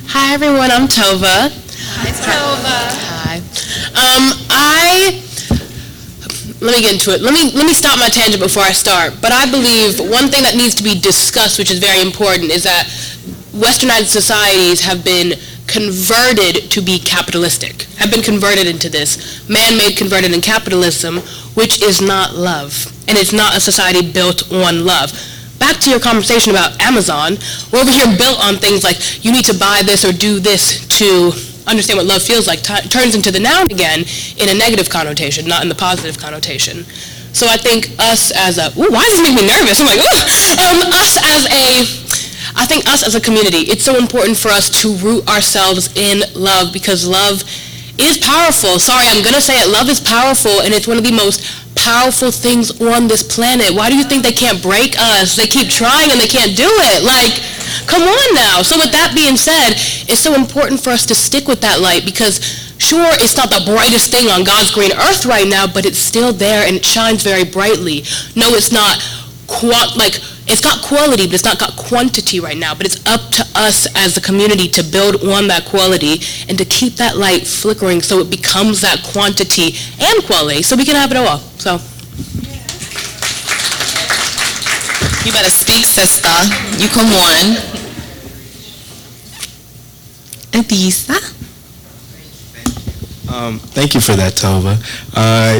Hi everyone, I'm Tova. Hi, Tova. Hi. Let me get into it. Let me stop my tangent before I start. But I believe one thing that needs to be discussed, which is very important, is that Westernized societies have been converted to be capitalistic, have been converted into this man-made converted in capitalism, which is not love, and it's not a society built on love. Back to your conversation about Amazon, we're over here built on things like you need to buy this or do this to understand what love feels like, turns into the noun again in a negative connotation, not in the positive connotation. So I think us as a, ooh, why does this make me nervous? I'm like, I think us as a community, it's so important for us to root ourselves in love, because love is powerful. Sorry, I'm going to say it. Love is powerful, and it's one of the most powerful things on this planet. Why do you think they can't break us? They keep trying and they can't do it. Like, come on now. So with that being said, it's so important for us to stick with that light, because sure, it's not the brightest thing on God's green earth right now, but it's still there and it shines very brightly. No, it's not it's got quality, but it's not got quantity right now. But it's up to us as a community to build on that quality and to keep that light flickering so it becomes that quantity and quality, so we can have it all. So, you better speak, sister. You come on. Elisa. Thank you for that, Tova.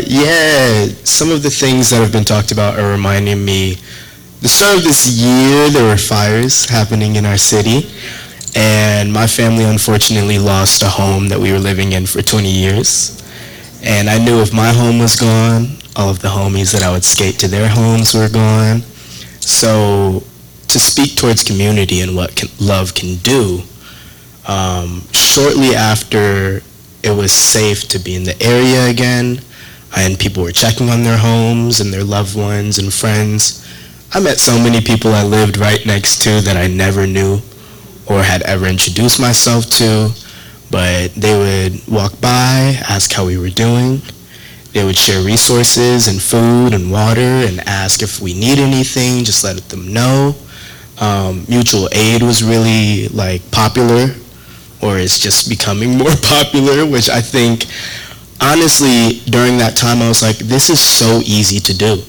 Yeah, some of the things that have been talked about are reminding me, the start of this year, there were fires happening in our city, and my family unfortunately lost a home that we were living in for 20 years. And I knew if my home was gone, All of the homies that I would skate to their homes were gone. So to speak towards community and what love can do, shortly after it was safe to be in the area again, and people were checking on their homes and their loved ones and friends, I met so many people I lived right next to that I never knew or had ever introduced myself to, but they would walk by, ask how we were doing. They would share resources and food and water and ask if we need anything, just let them know. Mutual aid was really popular, or it's just becoming more popular, which I think, honestly, during that time I was like, this is so easy to do.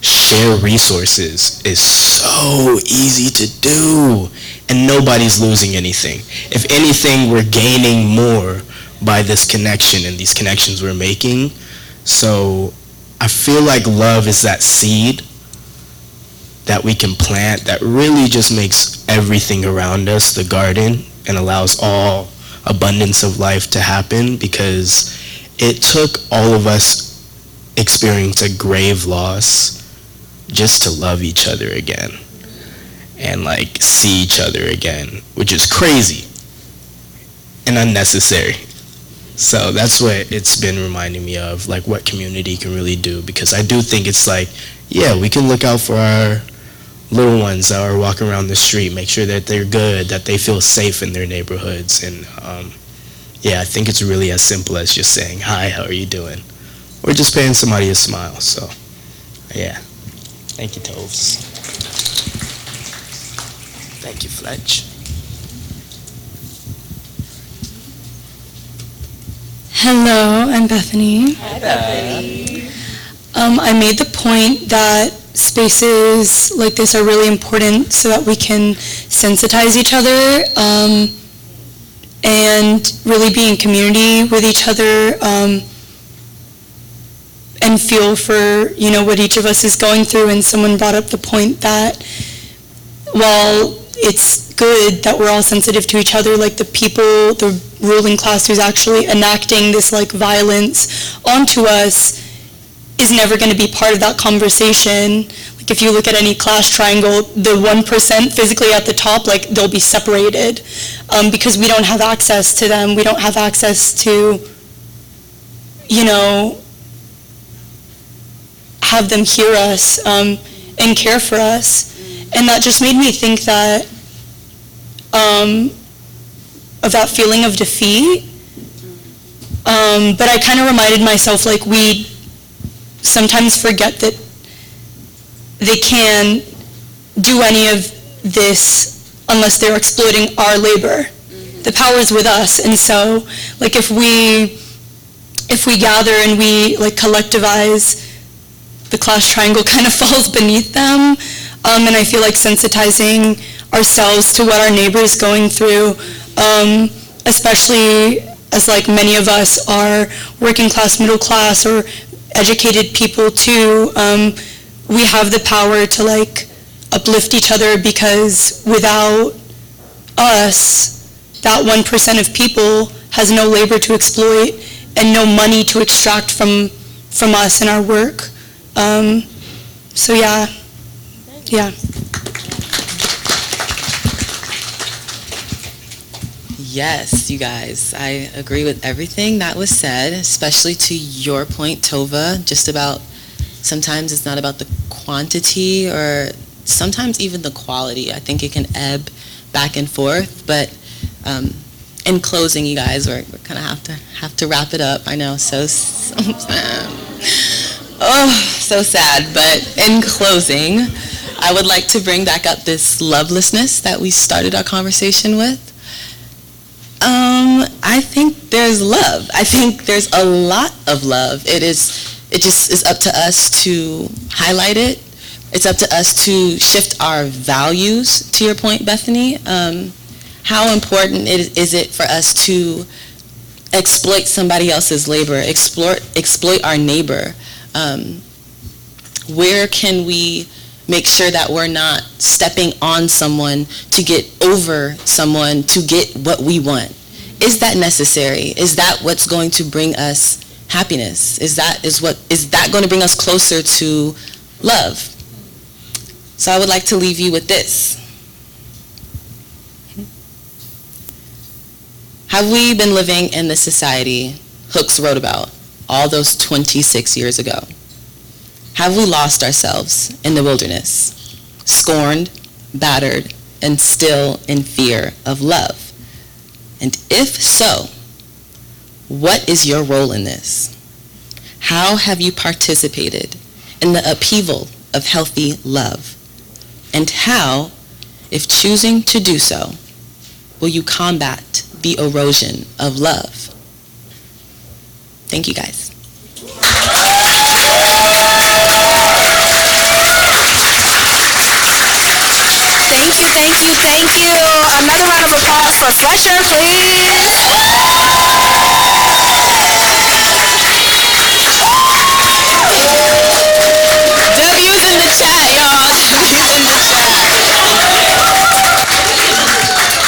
Share resources is so easy to do, and nobody's losing anything. If anything, we're gaining more by this connection and these connections we're making. So I feel like love is that seed that we can plant that really just makes everything around us the garden and allows all abundance of life to happen, because it took all of us experience a grave loss just to love each other again and see each other again, which is crazy and unnecessary. So that's what it's been reminding me of, what community can really do, because I do think it's we can look out for our little ones that are walking around the street, make sure that they're good, that they feel safe in their neighborhoods. And I think it's really as simple as just saying, hi, how are you doing? Or just paying somebody a smile. So, yeah. Thank you, Toves. Thank you, Fletch. Hello, I'm Bethany. Hi, Bethany. I made the point that spaces like this are really important so that we can sensitize each other and really be in community with each other and feel for, what each of us is going through. And someone brought up the point that while it's good that we're all sensitive to each other, the ruling class who's actually enacting this violence onto us is never going to be part of that conversation. If you look at any class triangle, the 1% physically at the top, they'll be separated because we don't have access to them. We don't have access to, have them hear us and care for us. And that just made me think that of that feeling of defeat. But I kind of reminded myself, we sometimes forget that they can do any of this unless they're exploiting our labor. The power is with us, and so if we gather and we collectivize, the class triangle kind of falls beneath them. And I feel sensitizing ourselves to what our neighbor is going through, especially as many of us are working class, middle class, or educated people too. We have the power to uplift each other, because without us, that 1% of people has no labor to exploit and no money to extract from us and our work. So yeah. Yes, you guys, I agree with everything that was said, especially to your point, Tova, just about sometimes it's not about the quantity or sometimes even the quality. I think it can ebb back and forth, but in closing, you guys, we're kind of have to wrap it up. I know, so sad, but in closing, I would like to bring back up this lovelessness that we started our conversation with. I think there's love. I think there's a lot of love. It just is up to us to highlight it. It's up to us to shift our values, to your point, Bethany. How important is it for us to exploit somebody else's labor, exploit our neighbor? Where can we make sure that we're not stepping on someone to get over someone to get what we want? Is that necessary? Is that what's going to bring us happiness? Is that going to bring us closer to love? So I would like to leave you with this. Have we been living in the society Hooks wrote about all those 26 years ago? Have we lost ourselves in the wilderness, scorned, battered, and still in fear of love? And if so, what is your role in this? How have you participated in the upheaval of healthy love? And how, if choosing to do so, will you combat the erosion of love? Thank you, guys. Thank you. Another round of applause for Fletcher, please. W's in the chat, y'all. W's in the chat.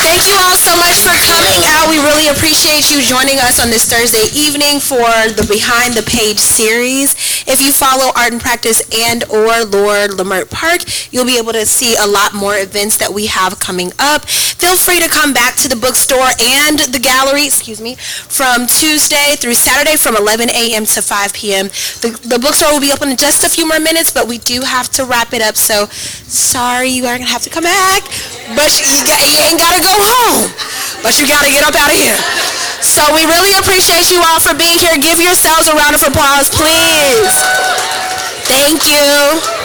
Thank you all so much for coming out. We really appreciate you joining us on this Thursday evening for the Behind the Page series. If you follow Art and Practice and or LORE Leimert Park, you'll be able to see a lot more events that we have coming up. Feel free to come back to the bookstore and the gallery, from Tuesday through Saturday from 11 a.m. to 5 p.m. The bookstore will be open in just a few more minutes, but we do have to wrap it up, so sorry, you are going to have to come back. But you ain't got to go home, but you got to get up out of here. So we really appreciate you all for being here. Give yourselves a round of applause, please. Thank you.